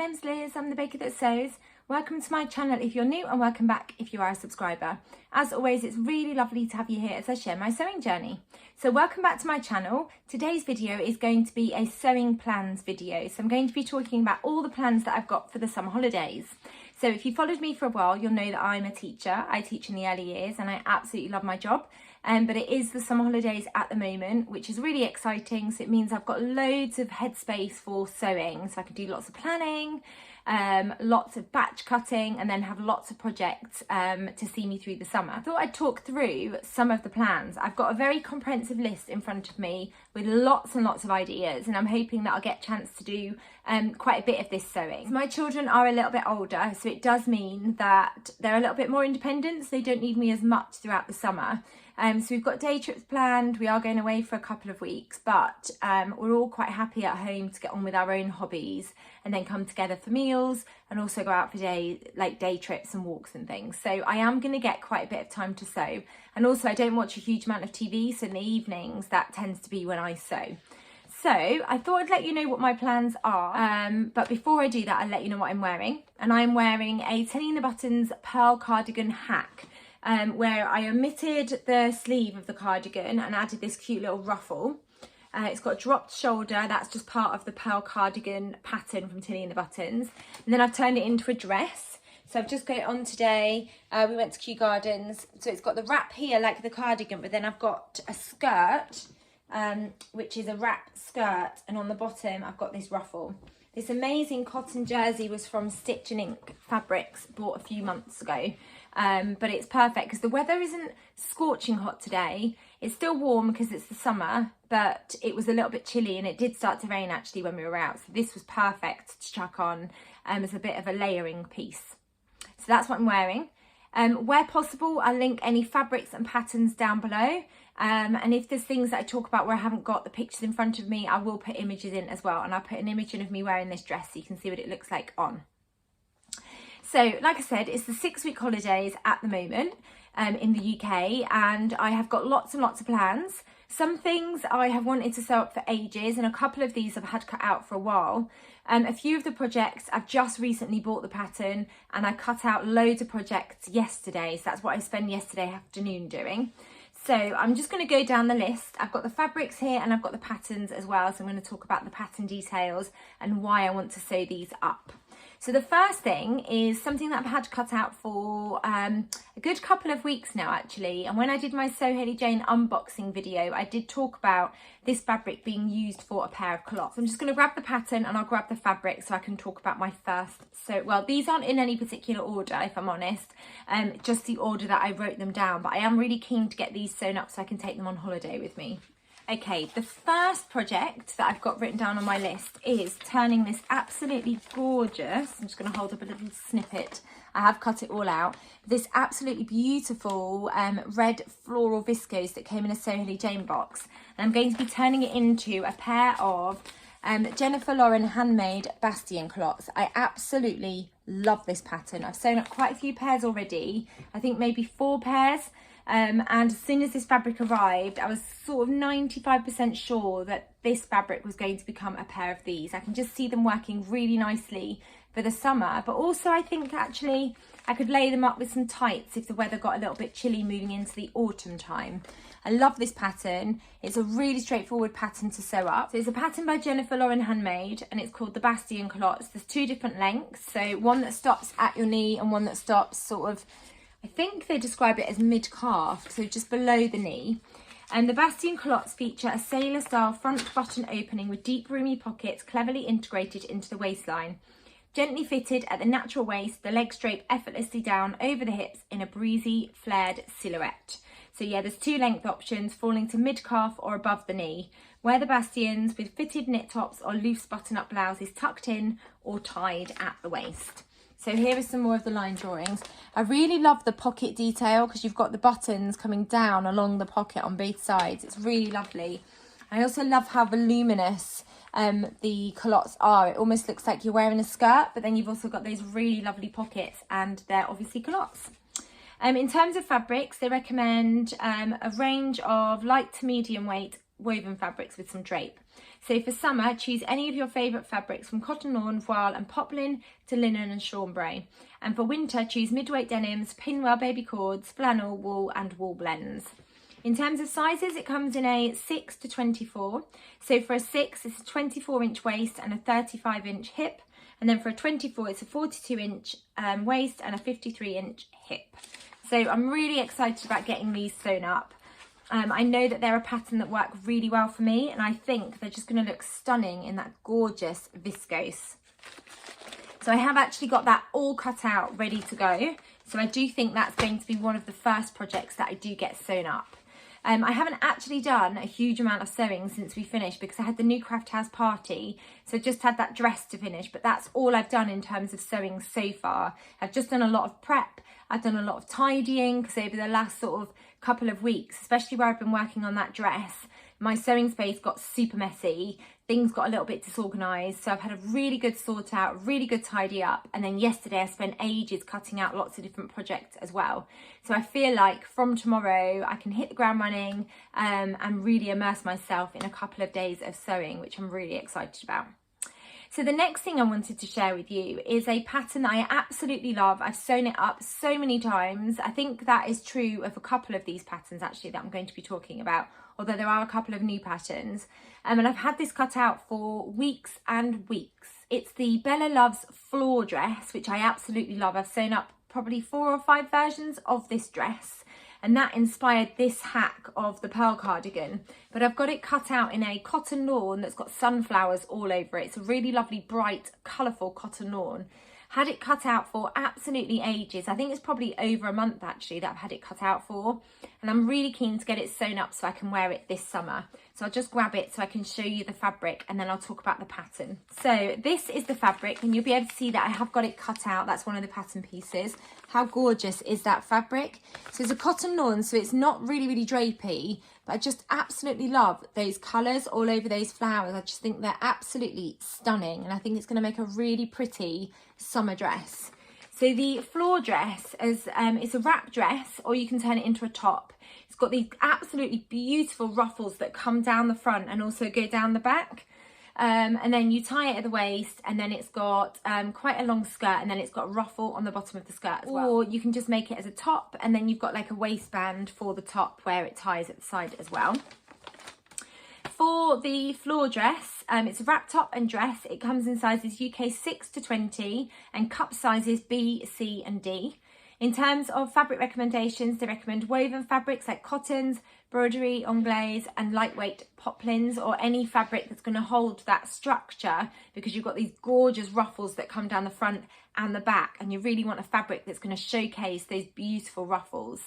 name's Liz, I'm the baker that sews. Welcome to my channel if you're new and welcome back if you are a subscriber. As always, it's really lovely to have you here as I share my sewing journey. So welcome back to my channel. Today's video is going to be a sewing plans video. So I'm going to be talking about all the plans that I've got for the summer holidays. So if you followed me for a while, you'll know that I'm a teacher. I teach in the early years and I absolutely love my job. But it is the summer holidays at the moment, which is really exciting. So it means I've got loads of headspace for sewing. So I can do lots of planning, lots of batch cutting, and then have lots of projects to see me through the summer. I thought I'd talk through some of the plans. I've got a very comprehensive list in front of me with lots and lots of ideas, and I'm hoping that I'll get a chance to do quite a bit of this sewing. My children are a little bit older, so it does mean that they're a little bit more independent, so they don't need me as much throughout the summer. So we've got day trips planned. We are going away for a couple of weeks, but we're all quite happy at home to get on with our own hobbies and then come together for meals and also go out for day trips and walks and things. So I am going to get quite a bit of time to sew, and also I don't watch a huge amount of TV, so in the evenings that tends to be when I sew. So I thought I'd let you know what my plans are, but before I do that, I'll let you know what I'm wearing. And I'm wearing a Telly in the Buttons pearl cardigan hack, where I omitted the sleeve of the cardigan and added this cute little ruffle. It's got a dropped shoulder. That's just part of the pearl cardigan pattern from Telly in the Buttons. And then I've turned it into a dress. So I've just got it on today. We went to Kew Gardens. So it's got the wrap here like the cardigan, but then I've got a skirt, which is a wrap skirt. And on the bottom, I've got this ruffle. This amazing cotton jersey was from Stitch and Ink Fabrics, bought a few months ago. But it's perfect because the weather isn't scorching hot today. It's still warm because it's the summer, but it was a little bit chilly and it did start to rain actually when we were out. So this was perfect to chuck on as a bit of a layering piece. So that's what I'm wearing. Where possible, I'll link any fabrics and patterns down below. And if there's things that I talk about where I haven't got the pictures in front of me, I will put images in as well. And I'll put an image in of me wearing this dress so you can see what it looks like on. So, like I said, it's the 6-week holidays at the moment in the UK, and I have got lots and lots of plans. Some things I have wanted to sew up for ages, and a couple of these I've had cut out for a while. A few of the projects I've just recently bought the pattern, and I cut out loads of projects yesterday, so that's what I spent yesterday afternoon doing. So I'm just going to go down the list. I've got the fabrics here and I've got the patterns as well, so I'm going to talk about the pattern details and why I want to sew these up. So the first thing is something that I've had cut out for a good couple of weeks now actually, and when I did my Sew Hayley Jane unboxing video, I did talk about this fabric being used for a pair of cloths. I'm just going to grab the pattern and I'll grab the fabric so I can talk about my first. So, well, these aren't in any particular order if I'm honest, just the order that I wrote them down, but I am really keen to get these sewn up so I can take them on holiday with me. Okay, the first project that I've got written down on my list is turning this absolutely gorgeous, I'm just going to hold up a little snippet, I have cut it all out, this absolutely beautiful red floral viscose that came in a Sew Hayley Jane box. And I'm going to be turning it into a pair of Jennifer Lauren handmade Bastion Cloths. I absolutely love this pattern. I've sewn up quite a few pairs already, I think maybe 4 pairs. And as soon as this fabric arrived, I was sort of 95% sure that this fabric was going to become a pair of these. I can just see them working really nicely for the summer, but also I think actually I could lay them up with some tights if the weather got a little bit chilly moving into the autumn time. I love this pattern. It's a really straightforward pattern to sew up. So it's a pattern by Jennifer Lauren Handmade and it's called the Bastion Cloths. There's 2 different lengths, so one that stops at your knee and one that stops sort of, I think they describe it as mid-calf, so just below the knee. And the Bastion Cloths feature a sailor-style front button opening with deep roomy pockets cleverly integrated into the waistline. Gently fitted at the natural waist, the legs drape effortlessly down over the hips in a breezy, flared silhouette. So yeah, there's 2 length options, falling to mid-calf or above the knee. Wear the bastions with fitted knit tops or loose button-up blouses tucked in or tied at the waist. So here are some more of the line drawings. I really love the pocket detail because you've got the buttons coming down along the pocket on both sides. It's really lovely. I also love how voluminous the culottes are. It almost looks like you're wearing a skirt, but then you've also got those really lovely pockets and they're obviously culottes. In terms of fabrics, they recommend a range of light to medium weight woven fabrics with some drape. So for summer, choose any of your favourite fabrics from cotton, lawn, voile and poplin to linen and chambray. And for winter, choose midweight denims, pinwell baby cords, flannel, wool and wool blends. In terms of sizes, it comes in a 6 to 24. So for a 6, it's a 24-inch waist and a 35-inch hip. And then for a 24, it's a 42-inch waist and a 53-inch hip. So I'm really excited about getting these sewn up. I know that they're a pattern that work really well for me, and I think they're just going to look stunning in that gorgeous viscose. So I have actually got that all cut out, ready to go. So I do think that's going to be one of the first projects that I do get sewn up. I haven't actually done a huge amount of sewing since we finished because I had the new craft house party. So I just had that dress to finish, but that's all I've done in terms of sewing so far. I've just done a lot of prep. I've done a lot of tidying because over the last sort of couple of weeks, especially where I've been working on that dress, my sewing space got super messy. Things got a little bit disorganised. So I've had a really good sort out, really good tidy up. And then yesterday I spent ages cutting out lots of different projects as well. So I feel like from tomorrow I can hit the ground running and really immerse myself in a couple of days of sewing, which I'm really excited about. So the next thing I wanted to share with you is a pattern that I absolutely love. I've sewn it up so many times. I think that is true of a couple of these patterns actually that I'm going to be talking about, although there are a couple of new patterns. And I've had this cut out for weeks and weeks. It's the Bella Loves floor dress, which I absolutely love. I've sewn up probably 4 or 5 versions of this dress. And that inspired this hack of the pearl cardigan. But I've got it cut out in a cotton lawn that's got sunflowers all over it. It's a really lovely, bright, colourful cotton lawn. Had it cut out for absolutely ages. I think it's probably over a month actually that I've had it cut out for. And I'm really keen to get it sewn up so I can wear it this summer. So I'll just grab it so I can show you the fabric and then I'll talk about the pattern. So this is the fabric and you'll be able to see that I have got it cut out. That's one of the pattern pieces. How gorgeous is that fabric? So it's a cotton lawn, so it's not really drapey, but I just absolutely love those colours all over those flowers. I just think they're absolutely stunning and I think it's going to make a really pretty summer dress. So the floor dress is it's a wrap dress, or you can turn it into a top. It's got these absolutely beautiful ruffles that come down the front and also go down the back. And then you tie it at the waist, and then it's got quite a long skirt, and then it's got a ruffle on the bottom of the skirt as well. Or you can just make it as a top, and then you've got like a waistband for the top where it ties at the side as well. For the floor dress, it's a wrap top and dress. It comes in sizes UK 6 to 20 and cup sizes B, C and D. In terms of fabric recommendations, they recommend woven fabrics like cottons, broderie, anglaise and lightweight poplins, or any fabric that's going to hold that structure, because you've got these gorgeous ruffles that come down the front and the back, and you really want a fabric that's going to showcase those beautiful ruffles.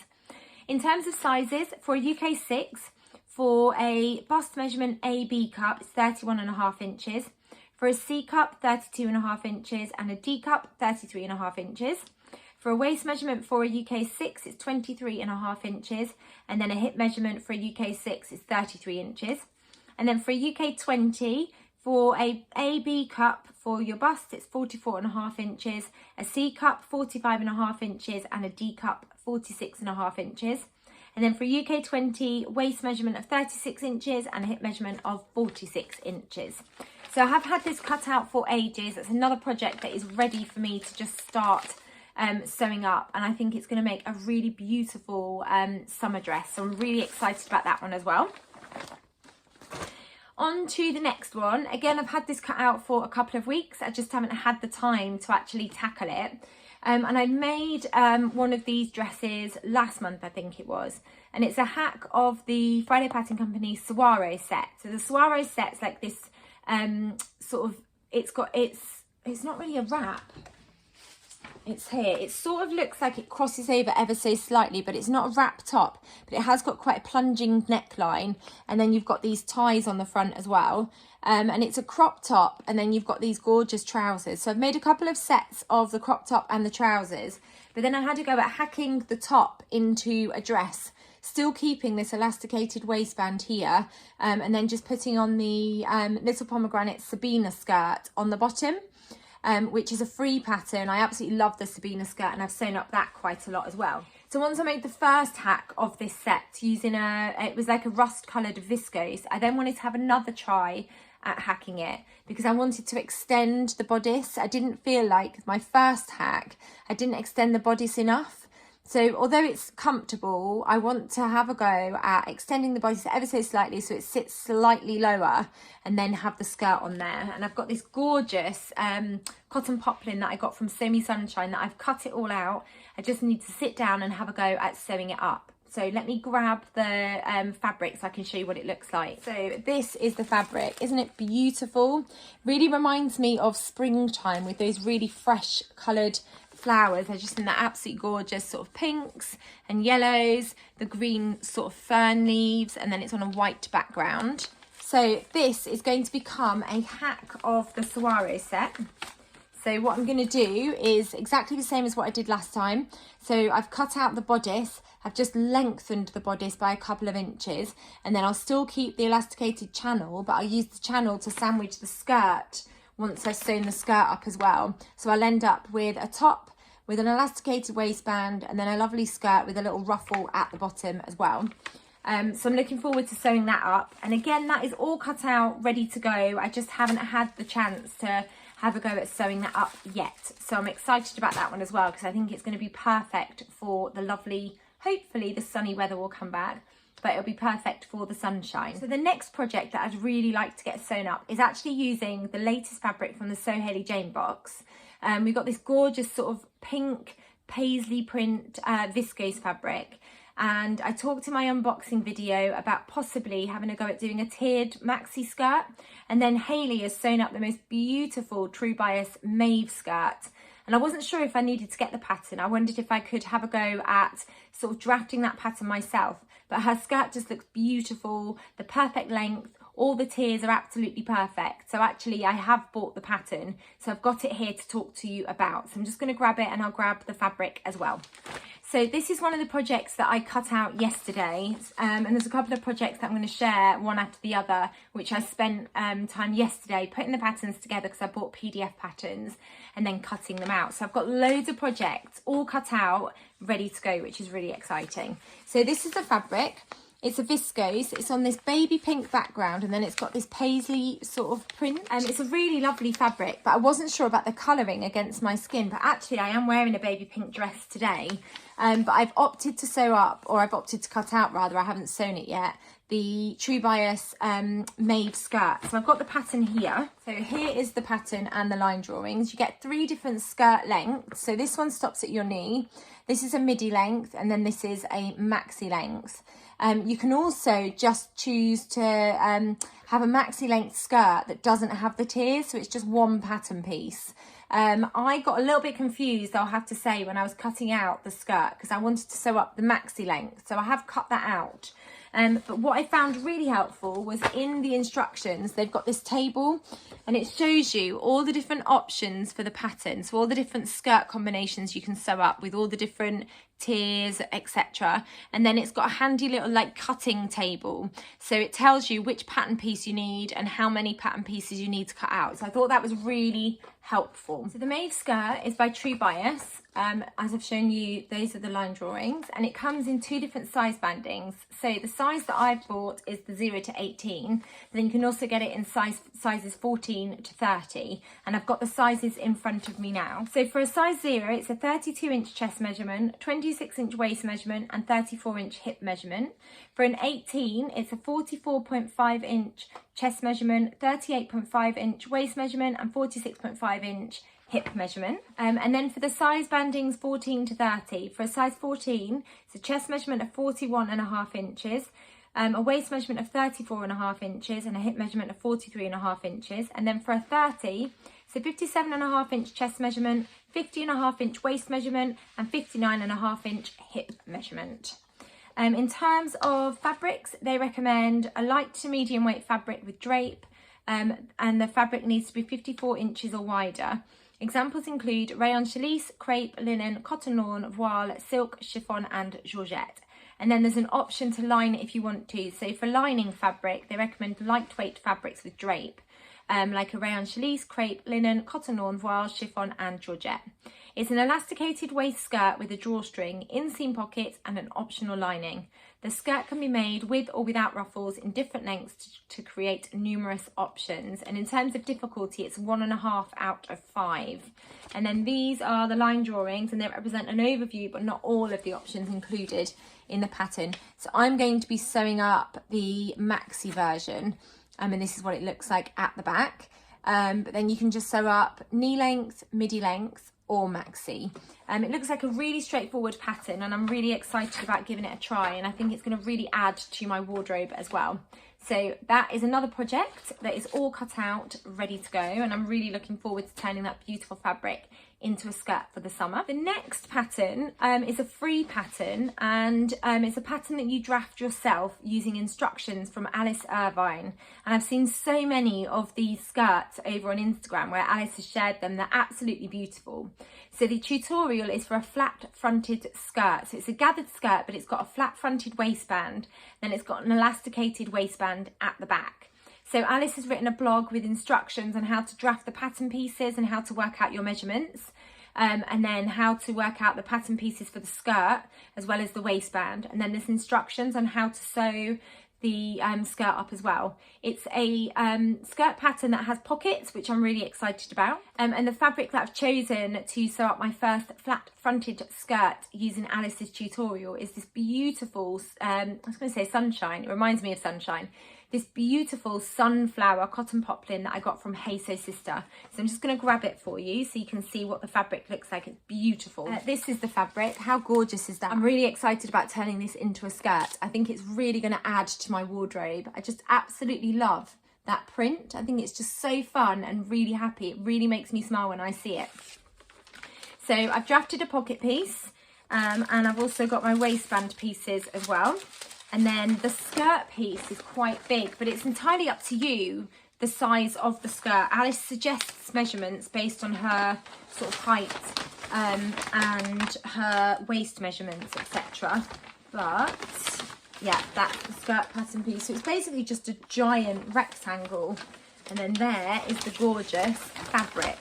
In terms of sizes, for a UK 6, for a bust measurement AB cup, it's 31.5 inches. For a C cup, 32.5 inches, and a D cup, 33.5 inches. For a waist measurement for a UK 6, it's 23.5 inches, and then a hip measurement for a UK 6 is 33 inches. And then for a UK 20, for a AB cup for your bust, it's 44.5 inches, a C cup 45.5 inches, and a D cup 46.5 inches. And then for a UK 20, waist measurement of 36 inches and a hip measurement of 46 inches. So I have had this cut out for ages. It's another project that is ready for me to just start sewing up, and I think it's going to make a really beautiful summer dress. So I'm really excited about that one as well. On to the next one. Again, I've had this cut out for a couple of weeks. I just haven't had the time to actually tackle it. And I made one of these dresses last month, I think it was. And it's a hack of the Friday Pattern Company Saguaro set. So the Saguaro set's like this sort of, it's not really a wrap. It's here. It sort of looks like it crosses over ever so slightly, but it's not a wrap top, but it has got quite a plunging neckline, and then you've got these ties on the front as well. And it's a crop top, and then you've got these gorgeous trousers. So I've made a couple of sets of the crop top and the trousers, but then I had to go at hacking the top into a dress, still keeping this elasticated waistband here, and then just putting on the Little Pomegranate Sabina skirt on the bottom. Which is a free pattern. I absolutely love the Sabina skirt, and I've sewn up that quite a lot as well. So once I made the first hack of this set using it was like a rust coloured viscose, I then wanted to have another try at hacking it because I wanted to extend the bodice. I didn't feel like my first hack, I didn't extend the bodice enough. So although it's comfortable, I want to have a go at extending the bodice ever so slightly so it sits slightly lower, and then have the skirt on there. And I've got this gorgeous cotton poplin that I got from Semi Sunshine that I've cut it all out. I just need to sit down and have a go at sewing it up. So let me grab the fabric so I can show you what it looks like. So this is the fabric. Isn't it beautiful? Really reminds me of springtime with those really fresh coloured flowers. They're just in the absolutely gorgeous sort of pinks and yellows, the green sort of fern leaves, and then it's on a white background. So this is going to become a hack of the soiree set. So what I'm going to do is exactly the same as what I did last time. So I've cut out the bodice, I've just lengthened the bodice by a couple of inches, and then I'll still keep the elasticated channel, but I'll use the channel to sandwich the skirt once I've sewn the skirt up as well. So I'll end up with a top with an elasticated waistband and then a lovely skirt with a little ruffle at the bottom as well. So I'm looking forward to sewing that up. And again, that is all cut out, ready to go. I just haven't had the chance to have a go at sewing that up yet. So I'm excited about that one as well, because I think it's going to be perfect for the lovely, hopefully the sunny weather will come back, but it'll be perfect for the sunshine. So the next project that I'd really like to get sewn up is actually using the latest fabric from the So Hayley Jane box. We've got this gorgeous sort of pink paisley print viscose fabric. And I talked in my unboxing video about possibly having a go at doing a tiered maxi skirt. And then Hayley has sewn up the most beautiful True Bias mauve skirt. And I wasn't sure if I needed to get the pattern. I wondered if I could have a go at sort of drafting that pattern myself. But her skirt just looks beautiful, the perfect length. All the tiers are absolutely perfect. So actually I have bought the pattern. So I've got it here to talk to you about. So I'm just going to grab it and I'll grab the fabric as well. So this is one of the projects that I cut out yesterday. And there's a couple of projects that I'm going to share one after the other, which I spent time yesterday putting the patterns together because I bought PDF patterns and then cutting them out. So I've got loads of projects all cut out, ready to go, which is really exciting. So this is the fabric. It's a viscose, it's on this baby pink background, and then it's got this paisley sort of print. It's a really lovely fabric, but I wasn't sure about the colouring against my skin. But actually I am wearing a baby pink dress today. But I've opted to sew up, or I've opted to cut out rather, I haven't sewn it yet, the True Bias mauve skirt. So I've got the pattern here. So here is the pattern and the line drawings. You get 3 different skirt lengths. So this one stops at your knee. This is a midi length, and then this is a maxi length. You can also just choose to have a maxi length skirt that doesn't have the tiers, so it's just one pattern piece. I got a little bit confused, I'll have to say, when I was cutting out the skirt because I wanted to sew up the maxi length, so I have cut that out. But what I found really helpful was in the instructions, they've got this table and it shows you all the different options for the pattern. So all the different skirt combinations you can sew up with all the different tiers, etc. And then it's got a handy little like cutting table. So it tells you which pattern piece you need and how many pattern pieces you need to cut out. So I thought that was really helpful. So the mauve skirt is by True Bias. As I've shown you, those are the line drawings, and it comes in 2 different size bandings. So the size that I've bought is the 0 to 18, but then you can also get it in sizes 14 to 30, and I've got the sizes in front of me now. So for a size 0, it's a 32-inch chest measurement, 26-inch waist measurement, and 34-inch hip measurement. For an 18, it's a 44.5-inch chest measurement, 38.5-inch waist measurement, and 46.5-inch hip measurement. And then for the size bandings 14 to 30, for a size 14, it's a chest measurement of 41.5 inches, a waist measurement of 34.5 inches, and a hip measurement of 43.5 inches. And then for a 30, it's a 57.5-inch chest measurement, 50.5-inch waist measurement, and 59.5-inch hip measurement. In terms of fabrics, they recommend a light to medium weight fabric with drape, and the fabric needs to be 54 inches or wider. Examples include rayon challis, crepe, linen, cotton lawn, voile, silk, chiffon, and georgette. And then there's an option to line it if you want to. So for lining fabric, they recommend lightweight fabrics with drape. like a rayon challis, crepe, linen, cotton lawn voile, chiffon and georgette. It's an elasticated waist skirt with a drawstring, inseam pockets and an optional lining. The skirt can be made with or without ruffles in different lengths to create numerous options. And in terms of difficulty, it's 1.5 out of 5. And then these are the line drawings, and they represent an overview, but not all of the options included in the pattern. So I'm going to be sewing up the maxi version, and this is what it looks like at the back. But then you can just sew up knee length, midi length, or maxi. It looks like a really straightforward pattern, and I'm really excited about giving it a try, and I think it's going to really add to my wardrobe as well. So that is another project that is all cut out, ready to go, and I'm really looking forward to turning that beautiful fabric into a skirt for the summer. The next pattern is a free pattern, and it's a pattern that you draft yourself using instructions from Alice Irvine. And I've seen so many of these skirts over on Instagram where Alice has shared them. They're absolutely beautiful. So the tutorial is for a flat fronted skirt. So it's a gathered skirt, but it's got a flat fronted waistband. Then it's got an elasticated waistband at the back. So Alice has written a blog with instructions on how to draft the pattern pieces and how to work out your measurements, and then how to work out the pattern pieces for the skirt as well as the waistband. And then there's instructions on how to sew the skirt up as well. It's a skirt pattern that has pockets, which I'm really excited about. And the fabric that I've chosen to sew up my first flat fronted skirt using Alice's tutorial is this beautiful, I was going to say sunshine, it reminds me of sunshine. This beautiful sunflower cotton poplin that I got from Hey So Sister. So I'm just going to grab it for you so you can see what the fabric looks like. It's beautiful. This is the fabric. How gorgeous is that? I'm really excited about turning this into a skirt. I think it's really going to add to my wardrobe. I just absolutely love that print. I think it's just so fun and really happy. It really makes me smile when I see it. So I've drafted a pocket piece, and I've also got my waistband pieces as well. And then the skirt piece is quite big, but it's entirely up to you, the size of the skirt. Alice suggests measurements based on her sort of height and her waist measurements, etc. But yeah, that's the skirt pattern piece. So it's basically just a giant rectangle. And then there is the gorgeous fabric.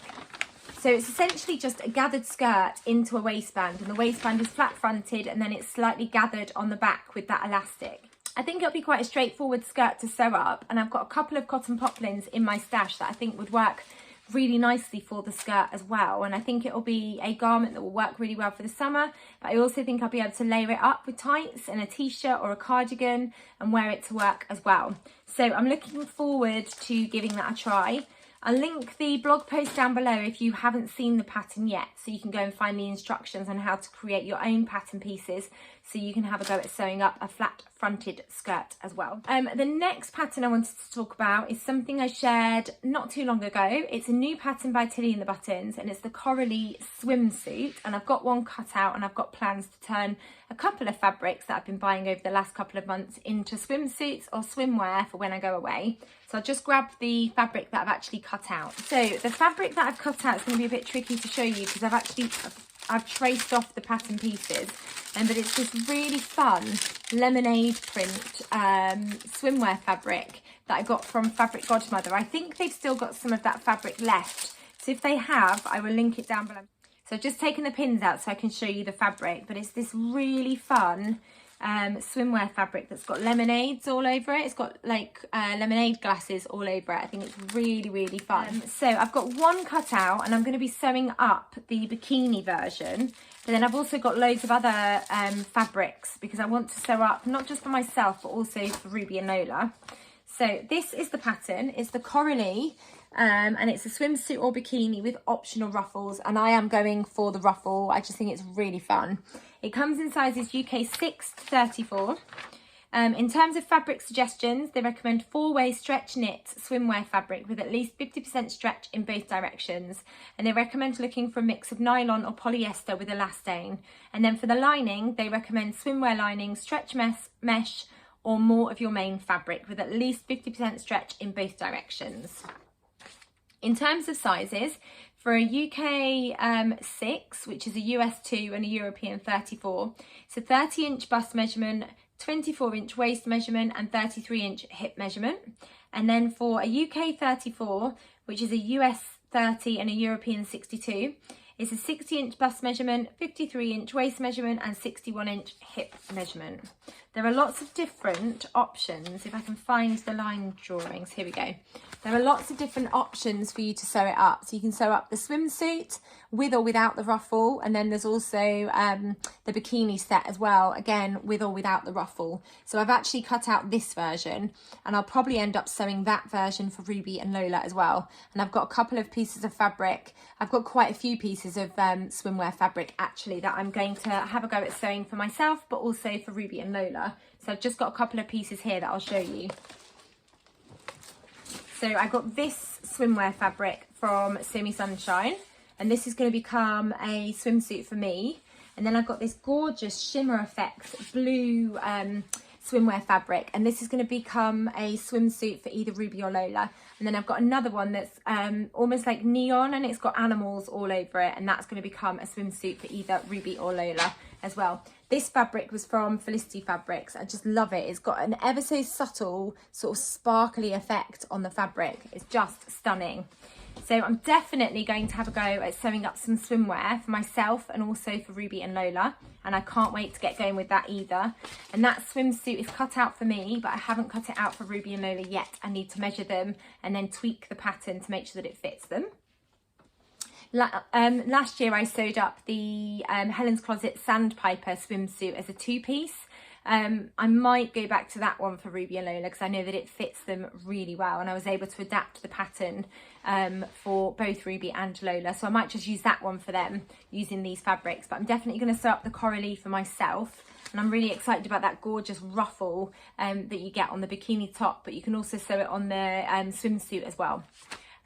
So it's essentially just a gathered skirt into a waistband, and the waistband is flat fronted and then it's slightly gathered on the back with that elastic. I think it'll be quite a straightforward skirt to sew up, and I've got a couple of cotton poplins in my stash that I think would work really nicely for the skirt as well. And I think it'll be a garment that will work really well for the summer, but I also think I'll be able to layer it up with tights and a t-shirt or a cardigan and wear it to work as well. So I'm looking forward to giving that a try. I'll link the blog post down below if you haven't seen the pattern yet, so you can go and find the instructions on how to create your own pattern pieces so you can have a go at sewing up a flat fronted skirt as well. The next pattern I wanted to talk about is something I shared not too long ago. It's a new pattern by Tilly and the Buttons, and it's the Coralie swimsuit, and I've got one cut out and I've got plans to turn a couple of fabrics that I've been buying over the last couple of months into swimsuits or swimwear for when I go away. So I'll just grab the fabric that I've actually cut out. So the fabric that I've cut out is going to be a bit tricky to show you because I've traced off the pattern pieces, but it's this really fun lemonade print swimwear fabric that I got from Fabric Godmother. I think they've still got some of that fabric left, so if they have, I will link it down below. So I've just taken the pins out so I can show you the fabric, but it's this really fun swimwear fabric that's got lemonades all over it. It's got like lemonade glasses all over it. I think it's really, really fun. So I've got one cut out and I'm going to be sewing up the bikini version, but then I've also got loads of other fabrics because I want to sew up not just for myself but also for Ruby and Lola. So this is the pattern. It's the Coralie, and it's a swimsuit or bikini with optional ruffles, and I am going for the ruffle. I just think it's really fun. It comes in sizes UK 6 to 34. In terms of fabric suggestions, they recommend 4-way stretch knit swimwear fabric with at least 50% stretch in both directions, and they recommend looking for a mix of nylon or polyester with elastane. And then for the lining, they recommend swimwear lining, stretch mesh or more of your main fabric with at least 50% stretch in both directions. In terms of sizes, for a UK 6, which is a US 2 and a European 34, it's a 30-inch bust measurement, 24-inch waist measurement and 33-inch hip measurement. And then for a UK 34, which is a US 30 and a European 62, it's a 60-inch bust measurement, 53-inch waist measurement and 61-inch hip measurement. There are lots of different options. If I can find the line drawings, here we go. There are lots of different options for you to sew it up. So you can sew up the swimsuit with or without the ruffle, and then there's also the bikini set as well, again with or without the ruffle. So I've actually cut out this version, and I'll probably end up sewing that version for Ruby and Lola as well. And I've got a couple of pieces of fabric. I've got quite a few pieces of swimwear fabric actually that I'm going to have a go at sewing for myself, but also for Ruby and Lola. So I've just got a couple of pieces here that I'll show you. So I got this swimwear fabric from Semi Sunshine, and this is going to become a swimsuit for me. And then I've got this gorgeous Shimmer Effects blue swimwear fabric, and this is going to become a swimsuit for either Ruby or Lola. And then I've got another one that's almost like neon, and it's got animals all over it, and that's going to become a swimsuit for either Ruby or Lola as well. This fabric was from Felicity Fabrics. I just love it. It's got an ever so subtle sort of sparkly effect on the fabric. It's just stunning. So I'm definitely going to have a go at sewing up some swimwear for myself and also for Ruby and Lola, and I can't wait to get going with that either. And that swimsuit is cut out for me, but I haven't cut it out for Ruby and Lola yet. I need to measure them and then tweak the pattern to make sure that it fits them. Last year I sewed up the Helen's Closet Sandpiper swimsuit as a two-piece. I might go back to that one for Ruby and Lola because I know that it fits them really well, and I was able to adapt the pattern for both Ruby and Lola, so I might just use that one for them using these fabrics. But I'm definitely going to sew up the Coralie for myself, and I'm really excited about that gorgeous ruffle that you get on the bikini top, but you can also sew it on the swimsuit as well.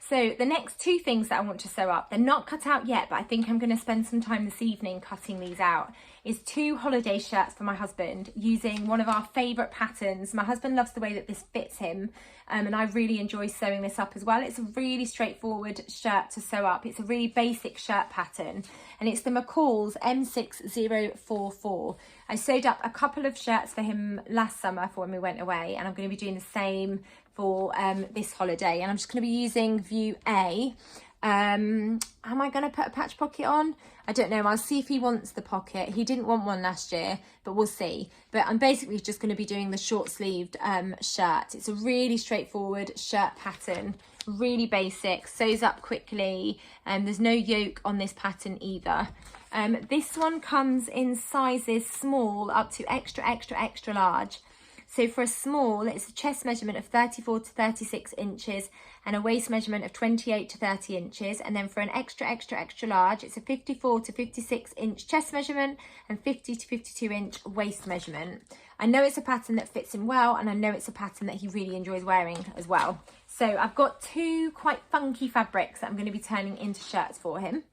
So the next two things that I want to sew up, they're not cut out yet, but I think I'm going to spend some time this evening cutting these out, is two holiday shirts for my husband using one of our favourite patterns. My husband loves the way that this fits him, and I really enjoy sewing this up as well. It's a really straightforward shirt to sew up. It's a really basic shirt pattern, and it's the McCall's M6044. I sewed up a couple of shirts for him last summer for when we went away, and I'm going to be doing the same for this holiday, and I'm just going to be using view A. Am I going to put a patch pocket on? I don't know. I'll see if he wants the pocket. He didn't want one last year, but we'll see. But I'm basically just going to be doing the short sleeved shirt. It's a really straightforward shirt pattern, really basic, sews up quickly, and there's no yoke on this pattern either. This one comes in sizes small up to extra, extra, extra large. So for a small, it's a chest measurement of 34 to 36 inches and a waist measurement of 28 to 30 inches. And then for an extra, extra, extra large, it's a 54 to 56 inch chest measurement and 50 to 52 inch waist measurement. I know it's a pattern that fits him well, and I know it's a pattern that he really enjoys wearing as well. So I've got two quite funky fabrics that I'm going to be turning into shirts for him.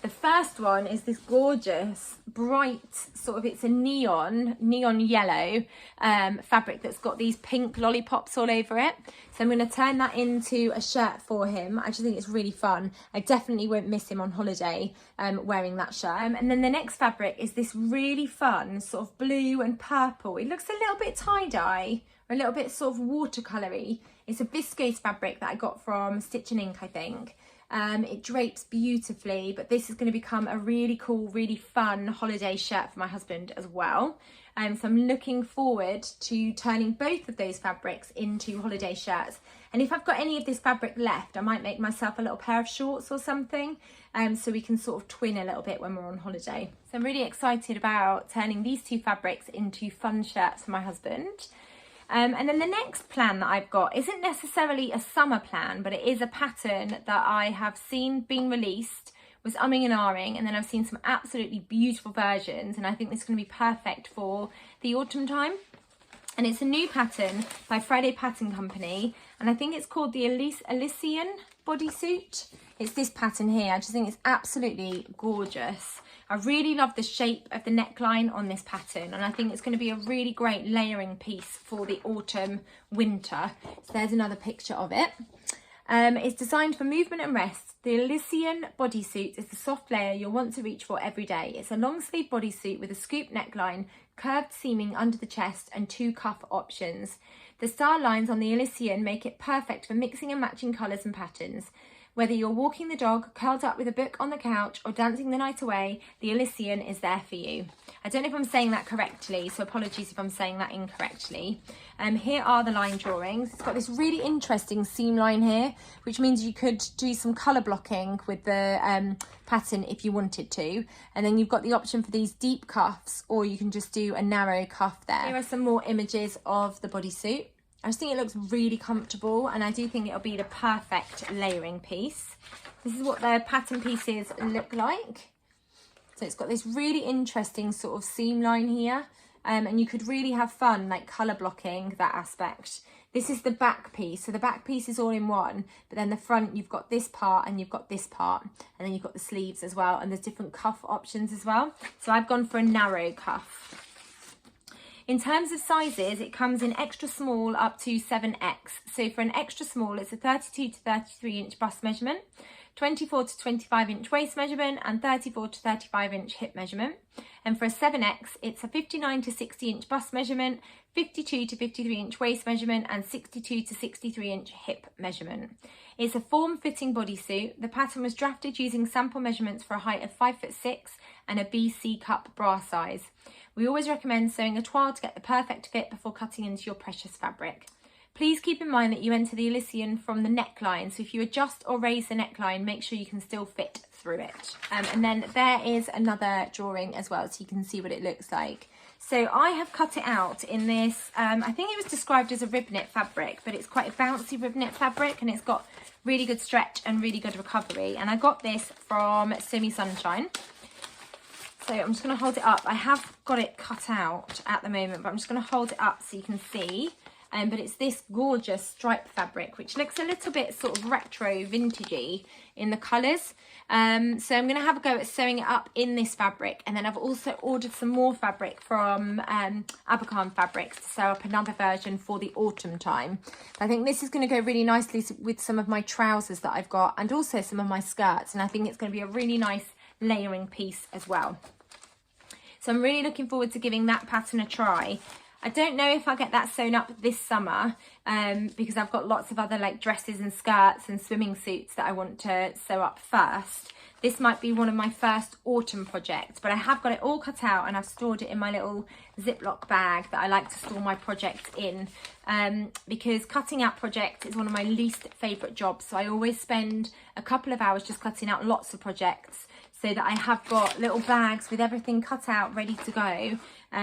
The first one is this gorgeous, bright, sort of, it's a neon yellow fabric that's got these pink lollipops all over it. So I'm going to turn that into a shirt for him. I just think it's really fun. I definitely won't miss him on holiday wearing that shirt. And then the next fabric is this really fun sort of blue and purple. It looks a little bit tie-dye, or a little bit sort of watercolory. It's a viscose fabric that I got from Stitch and Ink, I think. It drapes beautifully, but this is going to become a really cool, really fun holiday shirt for my husband as well. So I'm looking forward to turning both of those fabrics into holiday shirts. And if I've got any of this fabric left, I might make myself a little pair of shorts or something, so we can sort of twin a little bit when we're on holiday. So I'm really excited about turning these two fabrics into fun shirts for my husband. And then the next plan that I've got isn't necessarily a summer plan, but it is a pattern that I have seen being released, was umming and ahhing, and then I've seen some absolutely beautiful versions, and I think this is going to be perfect for the autumn time. And it's a new pattern by Friday Pattern Company, and I think it's called the Elysian Bodysuit. It's this pattern here. I just think it's absolutely gorgeous. I really love the shape of the neckline on this pattern, and I think it's going to be a really great layering piece for the autumn winter. So there's another picture of it. It's designed for movement and rest. The Elysian bodysuit is the soft layer you'll want to reach for every day. It's a long sleeve bodysuit with a scoop neckline, curved seaming under the chest and two cuff options. The star lines on the Elysian make it perfect for mixing and matching colours and patterns. Whether you're walking the dog, curled up with a book on the couch, or dancing the night away, the Elysian is there for you. I don't know if I'm saying that correctly, so apologies if I'm saying that incorrectly. Here are the line drawings. It's got this really interesting seam line here, which means you could do some colour blocking with the pattern if you wanted to. And then you've got the option for these deep cuffs, or you can just do a narrow cuff there. Here are some more images of the bodysuit. I just think it looks really comfortable, and I do think it'll be the perfect layering piece. This is what the pattern pieces look like. So it's got this really interesting sort of seam line here, and you could really have fun like colour blocking that aspect. This is the back piece, so the back piece is all in one, but then the front you've got this part and you've got this part, and then you've got the sleeves as well, and there's different cuff options as well. So I've gone for a narrow cuff. In terms of sizes, it comes in extra small up to 7X. So for an extra small, it's a 32 to 33 inch bust measurement, 24 to 25 inch waist measurement, and 34 to 35 inch hip measurement. And for a 7X, it's a 59 to 60 inch bust measurement, 52 to 53 inch waist measurement, and 62 to 63 inch hip measurement. It's a form-fitting bodysuit. The pattern was drafted using sample measurements for a height of 5'6" and a BC cup bra size. We always recommend sewing a toile to get the perfect fit before cutting into your precious fabric. Please keep in mind that you enter the Elysian from the neckline, so if you adjust or raise the neckline, make sure you can still fit through it. And then there is another drawing as well, so you can see what it looks like. So I have cut it out in this, I think it was described as a rib knit fabric, but it's quite a bouncy rib knit fabric, and it's got really good stretch and really good recovery. And I got this from Semi Sunshine. So I'm just going to hold it up. I have got it cut out at the moment, but I'm just going to hold it up so you can see. But it's this gorgeous stripe fabric, which looks a little bit sort of retro, vintagey in the colours. So I'm going to have a go at sewing it up in this fabric. And then I've also ordered some more fabric from Abercorn Fabrics to sew up another version for the autumn time. I think this is going to go really nicely with some of my trousers that I've got, and also some of my skirts. And I think it's going to be a really nice layering piece as well. So I'm really looking forward to giving that pattern a try. I don't know if I'll get that sewn up this summer because I've got lots of other like dresses and skirts and swimming suits that I want to sew up first. This might be one of my first autumn projects, but I have got it all cut out and I've stored it in my little Ziploc bag that I like to store my projects in, because cutting out projects is one of my least favourite jobs. So I always spend a couple of hours just cutting out lots of projects, so that I have got little bags with everything cut out ready to go,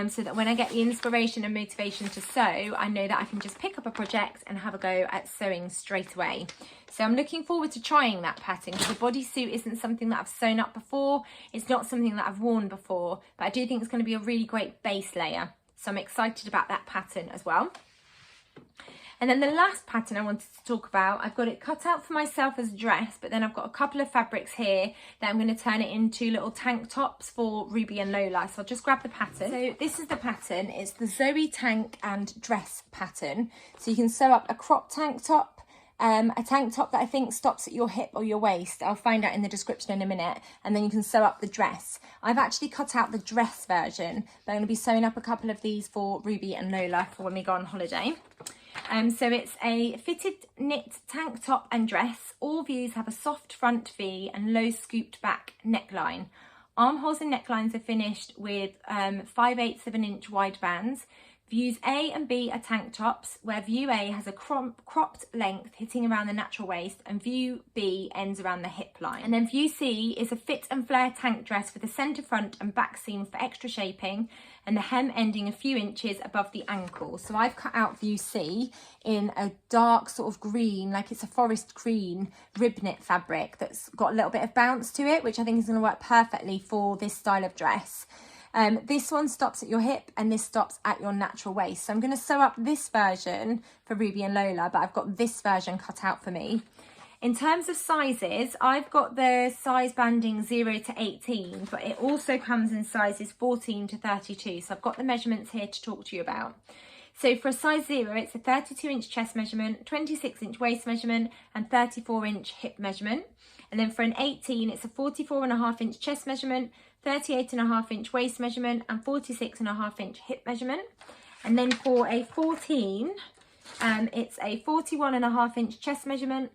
so that when I get the inspiration and motivation to sew, I know that I can just pick up a project and have a go at sewing straight away. So I'm looking forward to trying that pattern, because the bodysuit isn't something that I've sewn up before. It's not something that I've worn before, but I do think it's going to be a really great base layer. So I'm excited about that pattern as well. And then the last pattern I wanted to talk about, I've got it cut out for myself as a dress, but then I've got a couple of fabrics here that I'm going to turn it into little tank tops for Ruby and Lola. So I'll just grab the pattern. So this is the pattern. It's the Zoe Tank and Dress pattern. So you can sew up a crop tank top, a tank top that I think stops at your hip or your waist. I'll find out in the description in a minute. And then you can sew up the dress. I've actually cut out the dress version, but I'm going to be sewing up a couple of these for Ruby and Lola for when we go on holiday. So it's a fitted knit tank top and dress. All views have a soft front V and low scooped back neckline. Armholes and necklines are finished with 5/8 of an inch wide bands. Views A and B are tank tops, where view A has a cropped length hitting around the natural waist, and view B ends around the hip line. And then view C is a fit and flare tank dress with a centre front and back seam for extra shaping, and the hem ending a few inches above the ankle. So I've cut out view C in a dark sort of green, like it's a forest green rib knit fabric that's got a little bit of bounce to it, which I think is going to work perfectly for this style of dress. This one stops at your hip and this stops at your natural waist. So I'm going to sew up this version for Ruby and Lola, but I've got this version cut out for me. In terms of sizes, I've got the size banding 0 to 18, but it also comes in sizes 14 to 32. So I've got the measurements here to talk to you about. So for a size 0, it's a 32 inch chest measurement, 26 inch waist measurement, and 34 inch hip measurement. And then for an 18, it's a 44.5 inch chest measurement, 38.5 inch waist measurement, and 46.5 inch hip measurement. And then for a 14, It's a 41.5-inch chest measurement,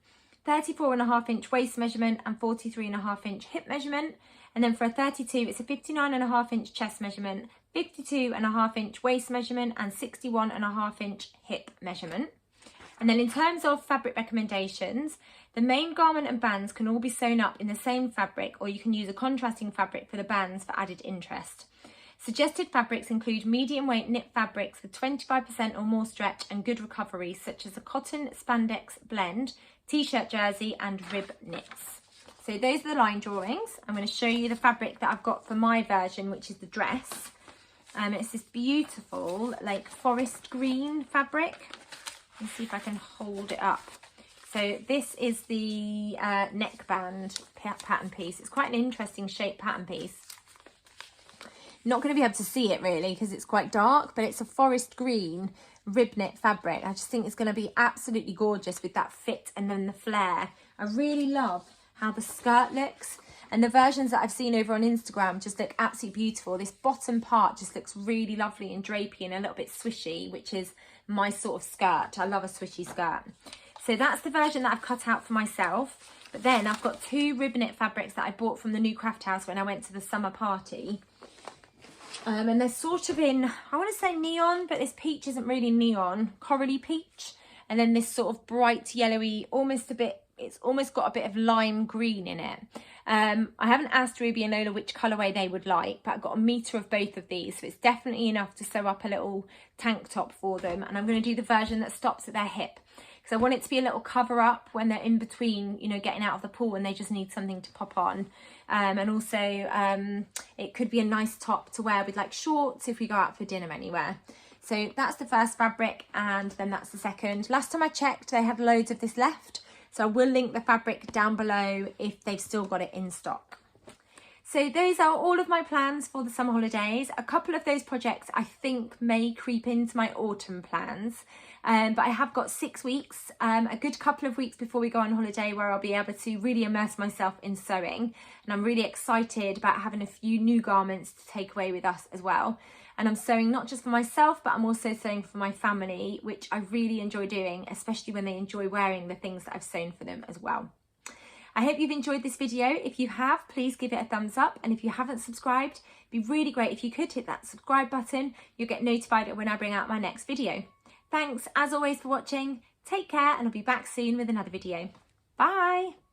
34.5-inch waist measurement and 43.5-inch hip measurement. And then for a 32, it's a 59.5-inch chest measurement, 52.5-inch waist measurement and 61.5-inch hip measurement. And then in terms of fabric recommendations, the main garment and bands can all be sewn up in the same fabric, or you can use a contrasting fabric for the bands for added interest. Suggested fabrics include medium weight knit fabrics with 25% or more stretch and good recovery, such as a cotton spandex blend, t-shirt jersey and rib knits. So those are the line drawings. I'm going to show you the fabric that I've got for my version, which is the dress. It's this beautiful like forest green fabric. Let's see if I can hold it up. So this is the neckband pattern piece. It's quite an interesting shape pattern piece. Not going to be able to see it really because it's quite dark, but it's a forest green rib knit fabric. I just think it's going to be absolutely gorgeous with that fit and then the flare. I really love how the skirt looks, and the versions that I've seen over on Instagram just look absolutely beautiful. This bottom part just looks really lovely and drapey and a little bit swishy, which is my sort of skirt. I love a swishy skirt. So that's the version that I've cut out for myself. But then I've got two rib knit fabrics that I bought from the new craft house when I went to the summer party. And they're sort of in, I want to say neon, but this peach isn't really neon, corally peach. And then this sort of bright yellowy, it's almost got a bit of lime green in it. I haven't asked Ruby and Lola which colourway they would like, but I've got a metre of both of these, so it's definitely enough to sew up a little tank top for them. And I'm going to do the version that stops at their hip, because I want it to be a little cover up when they're in between, you know, getting out of the pool and they just need something to pop on. And also it could be a nice top to wear with like shorts if we go out for dinner anywhere. So that's the first fabric, and then that's the second. Last time I checked, they had loads of this left. So I will link the fabric down below if they've still got it in stock. So those are all of my plans for the summer holidays. A couple of those projects I think may creep into my autumn plans. But I have got 6 weeks, a good couple of weeks before we go on holiday, where I'll be able to really immerse myself in sewing. And I'm really excited about having a few new garments to take away with us as well. And I'm sewing not just for myself, but I'm also sewing for my family, which I really enjoy doing, especially when they enjoy wearing the things that I've sewn for them as well. I hope you've enjoyed this video. If you have, please give it a thumbs up. And if you haven't subscribed, it'd be really great if you could hit that subscribe button. You'll get notified when I bring out my next video. Thanks as always for watching. Take care, and I'll be back soon with another video. Bye.